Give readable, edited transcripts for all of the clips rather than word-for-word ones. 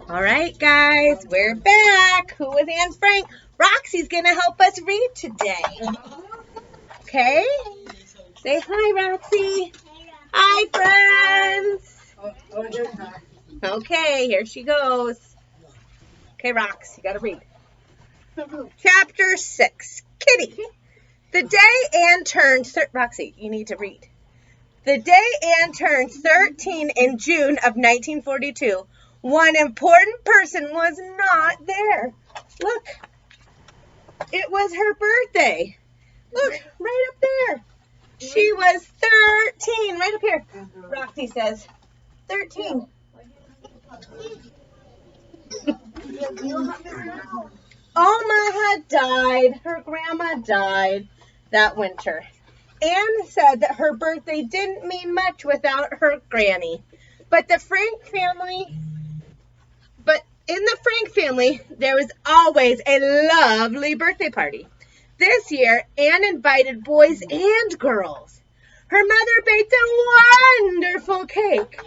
All right, guys, we're back. Who was Anne Frank? Roxy's going to help us read today. Okay? Say hi, Roxy. Hi, friends. Okay, here she goes. Okay, Rox, you got to read. Chapter 6, Kitty. The day Anne turned... Roxy, you need to read. The day Anne turned 13 in June of 1942, one important person was not there. Look, it was her birthday. Look, right up there. She was 13, right up here. Roxy says, 13. Alma had died. Her grandma died that winter. Anne said that her birthday didn't mean much without her granny. But in the Frank family, there was always a lovely birthday party. This year, Anne invited boys and girls. Her mother baked a wonderful cake,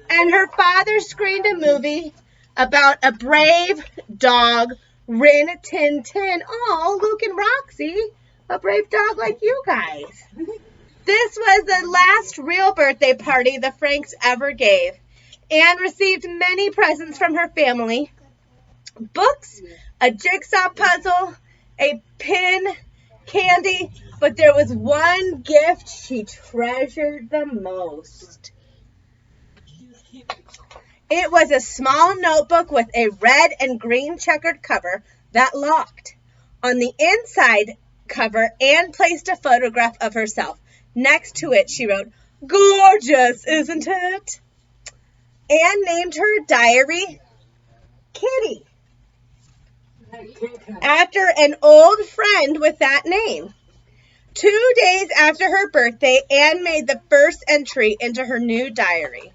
and her father screened a movie about a brave dog, Rin Tin Tin. Oh, Luke and Roxy, a brave dog like you guys. This was the last real birthday party the Franks ever gave. Anne received many presents from her family. Books, a jigsaw puzzle, a pin, candy, but there was one gift she treasured the most. It was a small notebook with a red and green checkered cover that locked. On the inside cover, Anne placed a photograph of herself. Next to it, she wrote, "Gorgeous, isn't it?" Anne named her diary Kitty, after an old friend with that name. 2 days after her birthday, Anne made the first entry into her new diary.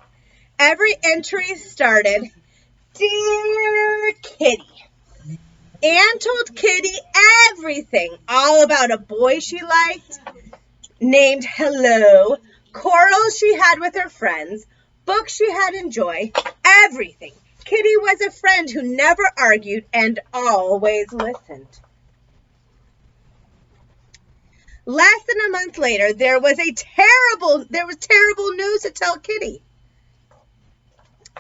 Every entry started, "Dear Kitty." Anne told Kitty everything, all about a boy she liked, named Hello, quarrels she had with her friends, books she had enjoyed, everything. Kitty was a friend who never argued and always listened. Less than a month later, there was terrible news to tell Kitty.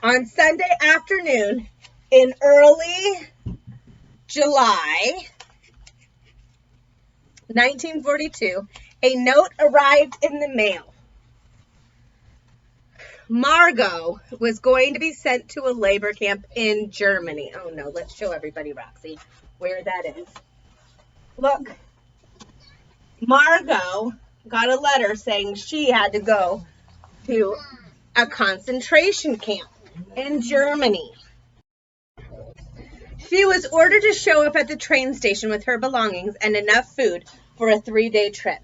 On Sunday afternoon, in early July 1942, a note arrived in the mail. Margot was going to be sent to a labor camp in Germany. Oh no, let's show everybody, Roxy, where that is. Look, Margot got a letter saying she had to go to a concentration camp in Germany. She was ordered to show up at the train station with her belongings and enough food for a 3-day trip.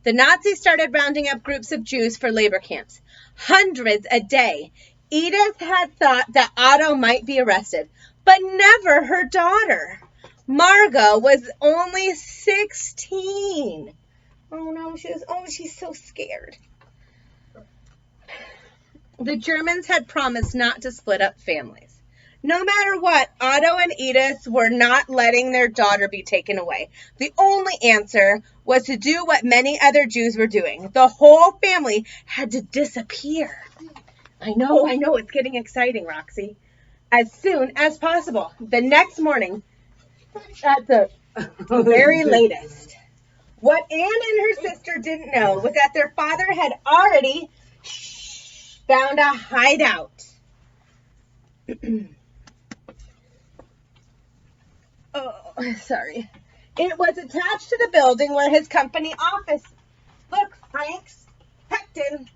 The Nazis started rounding up groups of Jews for labor camps. Hundreds a day. Edith had thought that Otto might be arrested, but never her daughter. Margot was only 16. Oh no, she's so scared. The Germans had promised not to split up families. No matter what, Otto and Edith were not letting their daughter be taken away. The only answer was to do what many other Jews were doing. The whole family had to disappear. I know, it's getting exciting, Roxy. As soon as possible. The next morning, at the very latest. What Anne and her sister didn't know was that their father had already found a hideout. Oh, sorry. It was attached to the building where his company office. Look, Frank's Pectin.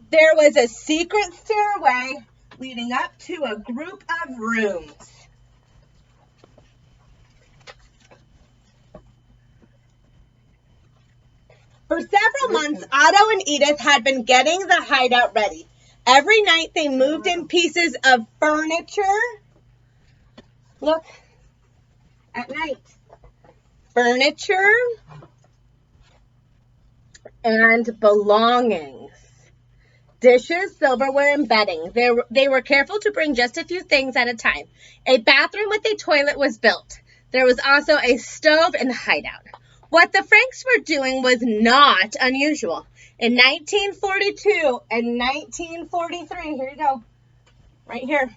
There was a secret stairway leading up to a group of rooms. For several months, Otto and Edith had been getting the hideout ready. Every night they moved in pieces of furniture. Look, at night. Furniture and belongings. dishes, silverware, and bedding. They were careful to bring just a few things at a time. A bathroom with a toilet was built. There was also a stove and hideout. What the Franks were doing was not unusual. In 1942 and 1943, here you go, right here.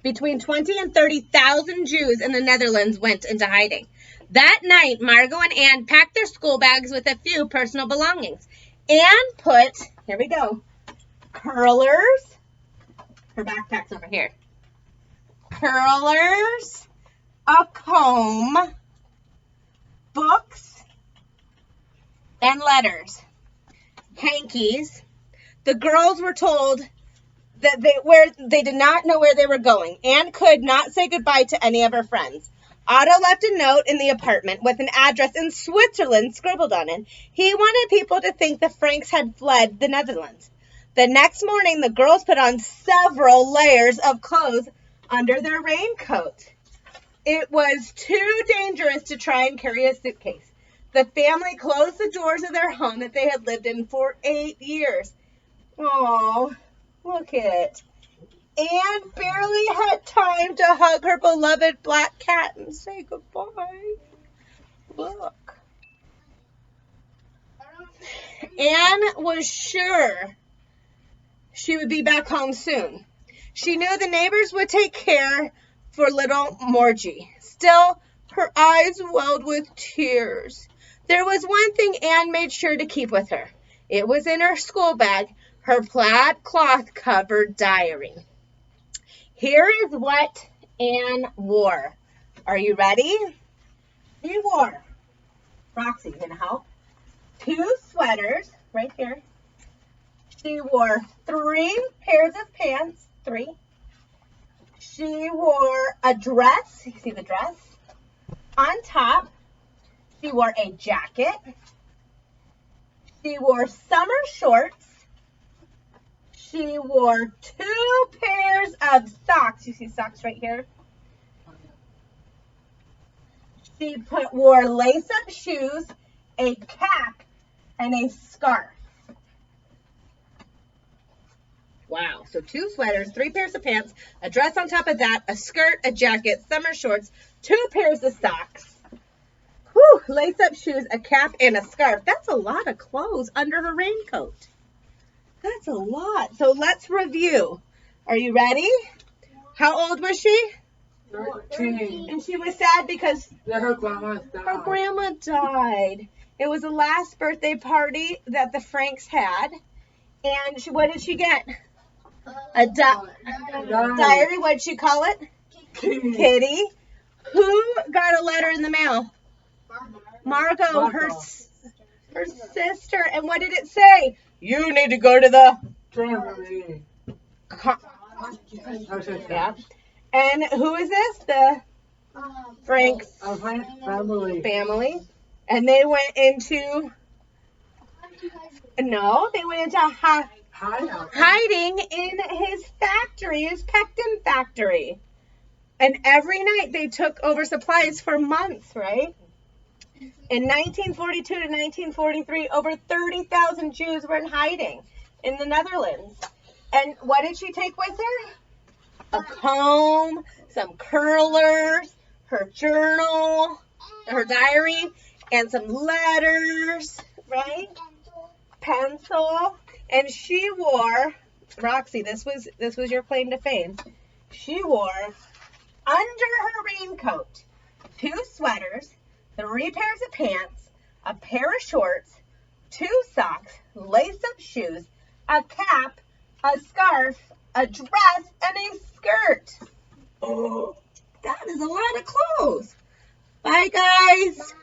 Between 20 and 30,000 Jews in the Netherlands went into hiding. That night, Margot and Anne packed their school bags with a few personal belongings. Anne put, here we go, curlers. Her backpack's over here. Curlers, a comb, books, and letters. Hankies. The girls were told that they did not know where they were going. Anne could not say goodbye to any of her friends. Otto left a note in the apartment with an address in Switzerland scribbled on it. He wanted people to think the Franks had fled the Netherlands. The next morning, the girls put on several layers of clothes under their raincoat. It was too dangerous to try and carry a suitcase. The family closed the doors of their home that they had lived in for 8 years. Oh, look at it. Anne barely had time to hug her beloved black cat and say goodbye. Look. Anne was sure she would be back home soon. She knew the neighbors would take care for little Morgie. Still, her eyes welled with tears. There was one thing Anne made sure to keep with her. It was in her school bag, her plaid cloth-covered diary. Here is what Anne wore. Are you ready? She wore, Roxy, can help, 2 sweaters, right here. She wore 3 pairs of pants, 3. She wore a dress, you see the dress? On top, she wore a jacket. She wore summer shorts. She wore 2 pairs of socks. You see socks right here? She wore lace-up shoes, a cap, and a scarf. Wow. So 2 sweaters, 3 pairs of pants, a dress on top of that, a skirt, a jacket, summer shorts, 2 pairs of socks. Whew, lace-up shoes, a cap, and a scarf. That's a lot of clothes under her raincoat. That's a lot. So let's review. Are you ready? How old was she? 13. And she was sad because Her grandma died. her grandma died. It was the last birthday party that the Franks had. And what did she get? A diary. What'd she call it? Kitty. Who got a letter in the mail? Margot, her sister. And what did it say? You need to go to the Family. yeah. And who is this? The Franks Family. And they went into hiding in his factory, his pectin factory. And every night they took over supplies for months, right? In 1942 to 1943, over 30,000 Jews were in hiding in the Netherlands. And what did she take with her? A comb, some curlers, her journal, her diary, and some letters, right? Pencil. And she wore, Roxy, this was your claim to fame. She wore under her raincoat 2 sweaters, 3 pairs of pants, a pair of shorts, 2 socks, lace-up shoes, a cap, a scarf, a dress, and a skirt. Oh, that is a lot of clothes. Bye, guys.